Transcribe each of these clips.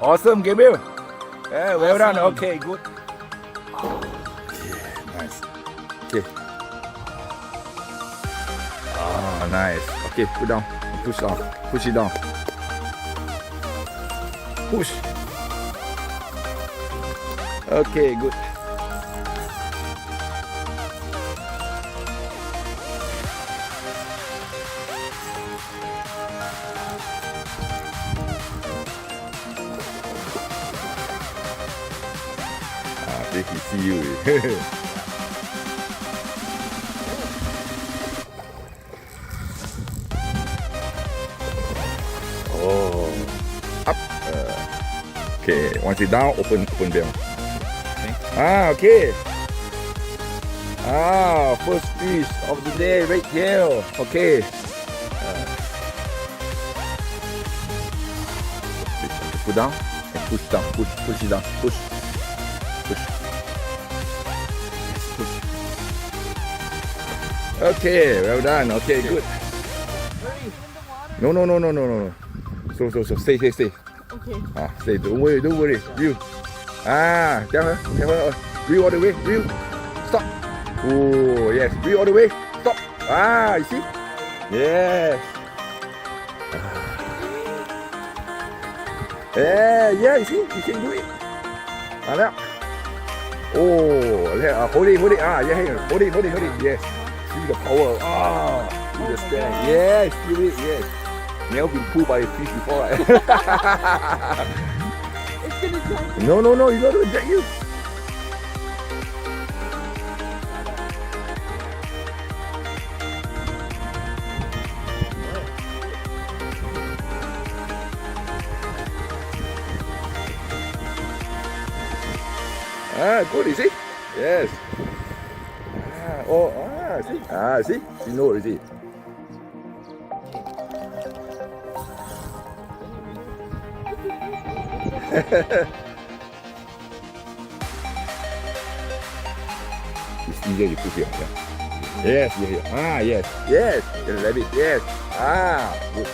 Awesome, Gabriel. Yeah, well done. Okay, good. Okay, nice. Okay. Ah, nice. Okay, put down. Push down. Push it down. Push. Okay, good. They can see you. Oh, up. Okay, once it down, open bell. Okay. Okay. First fish of the day, Redtail. Okay. Put down and push down. Push it down. Push. Okay, well done. Okay, good. No. So, stay. Okay. Stay. Don't worry. View. Tell her. View all the way. View. Stop. Oh, yes. View all the way. Stop. You see? Yes. Yeah, you see? You can do it. Now. Oh, hold it. Yeah, hold it. Yes. Feel the power. Feel the strength. Yes, feel it. Yes. Never been pulled by a fish before, right? It's gonna drag you. No, it's not gonna drag you. Good, you see? Yes. See? You know, you see? It's easier you put here. Yeah. Yes, here. Yes. Get a rabbit. Yes. Good.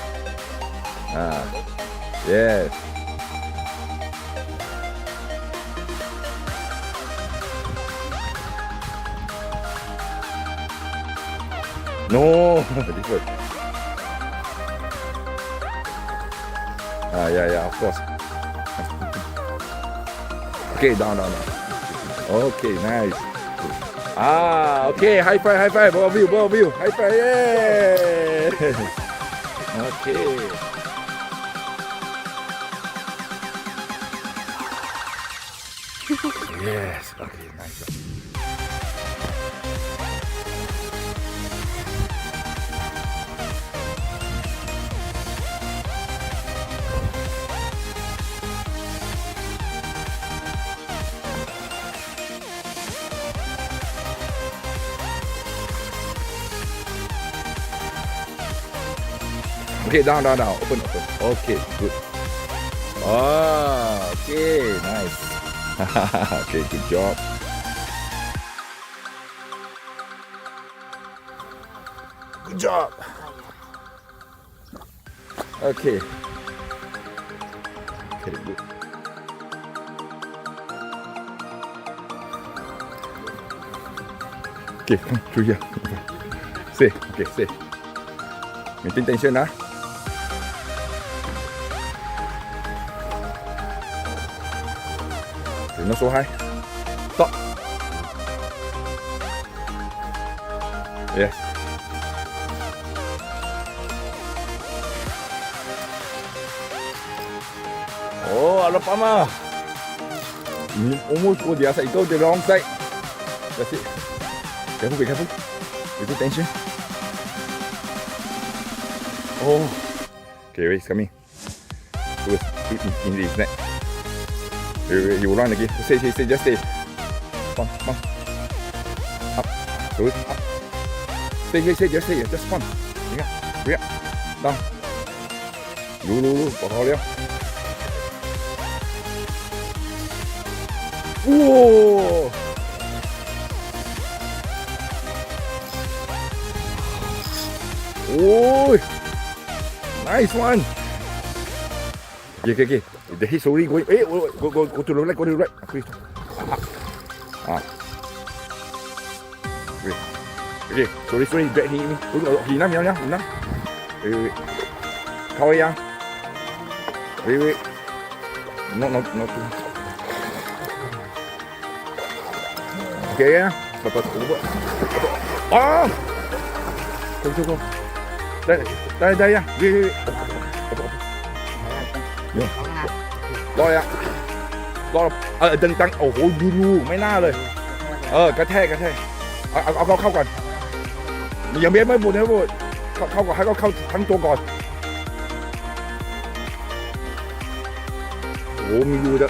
Yes. No, this one. Yeah, of course. Okay, down. Okay, nice. Okay, high five, both of you. High five, yeah. Okay. Yes, okay, nice. Okay, down. Open. Okay, good. Okay, nice. Okay, good job. Good job. Okay. Okay, good. Okay, come through here. Stay. Maintain tension, huh? Not so high. Stop. Yes. Oh, Arapaima. Almost go the other side. Go the wrong side. That's it. Be careful. Little tension. Oh. Okay, he's coming. In his neck. You run again. Stay, just stay. Come. Up. Good. Up. Stay, just stay. Just come. Bring up. Down. Lú. Bỏ vào liao. Whoa. Ôi. Nice one. Okay. The he's already going. Hey, go to the right. Go to the right. Please. Okay. Sorry. Drag him. He nắm. Wait. Khâuยัง Wait. Not too. Okay. Go. Go. ได้ยัง Wait. รอยังรอดังโอ้โหดูไม่น่าเลยกระแทกเอาเข้าก่อนยังไม่บุญนะบุญเข้าก่อนให้เขาเข้าทั้งตัวก่อนโอ้มีอยู่จะ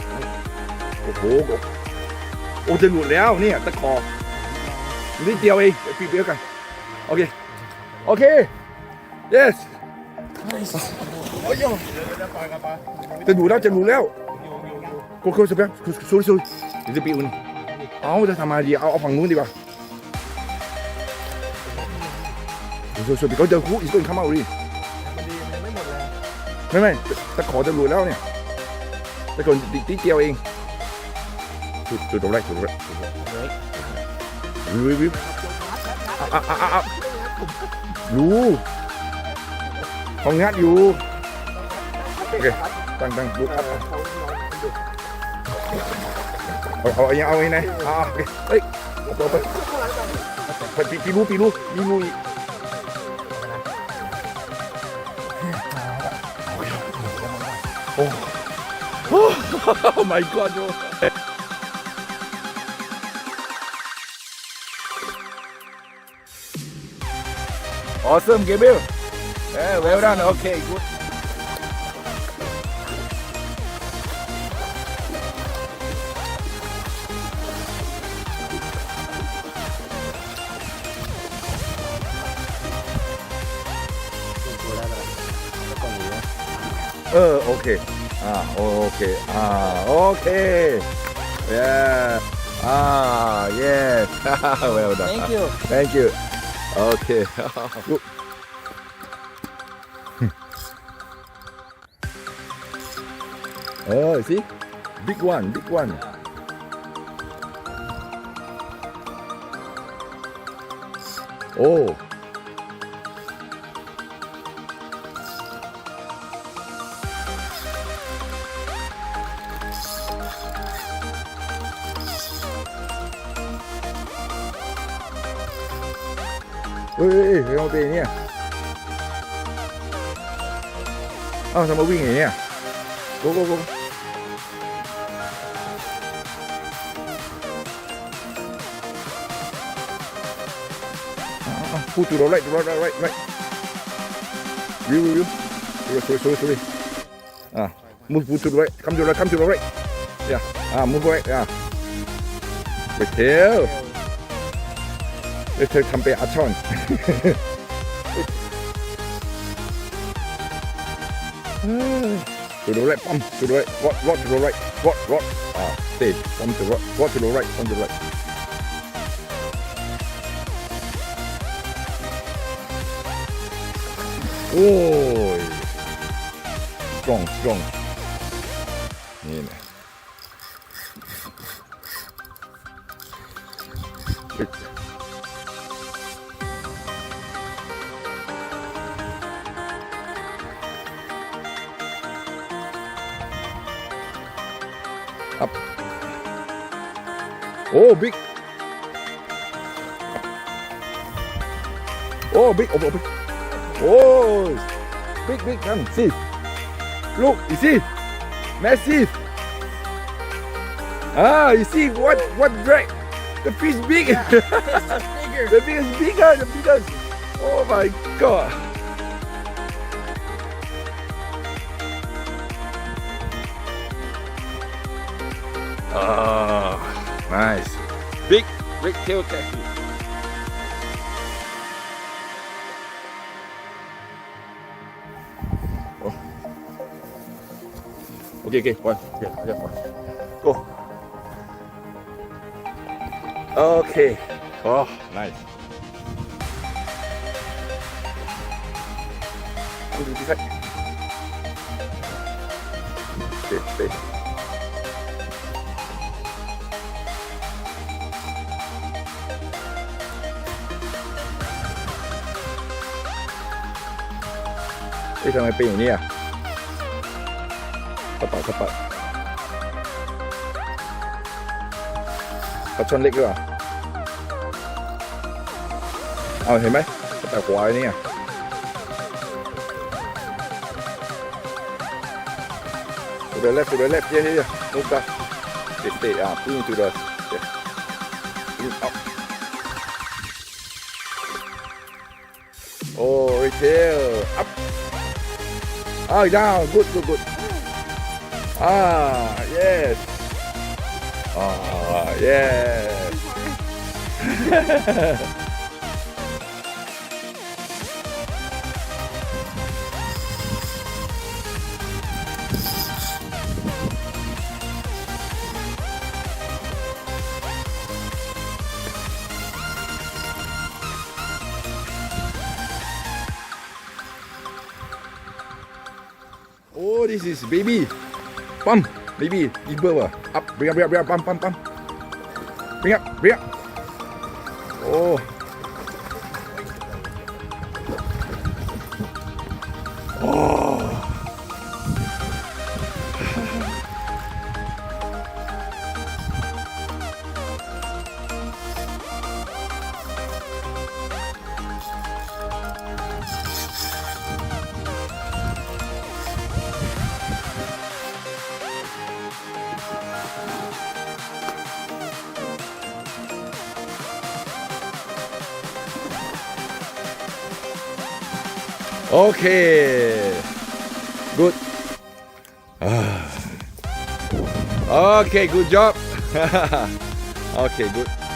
โอ้โหจะหลุดแล้วเนี่ยตะคอนิดเดียวเองปีเดียวกันโอเค yes จะหลุดแล้วกูคุยสักแป๊บซุยจะปีอุ่นเอาจะทำอะไรดีเอาฝั่งนู้นดีกว่าซุยปีก็เจอคู่อีกคนเข้ามาดิไม่ตะขอจะหลุดแล้วเนี่ยตะขอติดเดียวเองจุดตรงแรกวิบรู้ของงัดอยู่โอเคตั้งลุกเอาไงนะเฮ้ยต่อไปปีรู้อีกโอ้ my god awesome Gabriel well done okay good okay yeah yes well done thank you okay see big one ohเอาไปเนี่ยทำไมวิ่งอย่างนี้go pull to the right view sorry move to the right come to the right yeah move right yeah Redtailเธอทำเป็นอาช่อนto the right pump to the right rod to the right rod stay pump to the right rod to the right pump to the rightโอ้ย strong นี่นะup oh big oh big come see look you see massive you see what drag the fish big the fish is bigger oh my god nice big Redtail catfish okay one go okay oh nice stay.ทำไมเป็นอย่างนี้อ่ะสะปัดปลาช่อนเล็กด้วยอ่ะเอาเห็นไหมแต่หัวนี่อ่ะto the left here move back stay pull to the pull up oh Redtail up down good yes yes Oh, this is baby. Pump, baby. Eagle. Up, bring up, pump. Bring up. Oh. Oh. Okay, good. Okay, good job. Okay, good.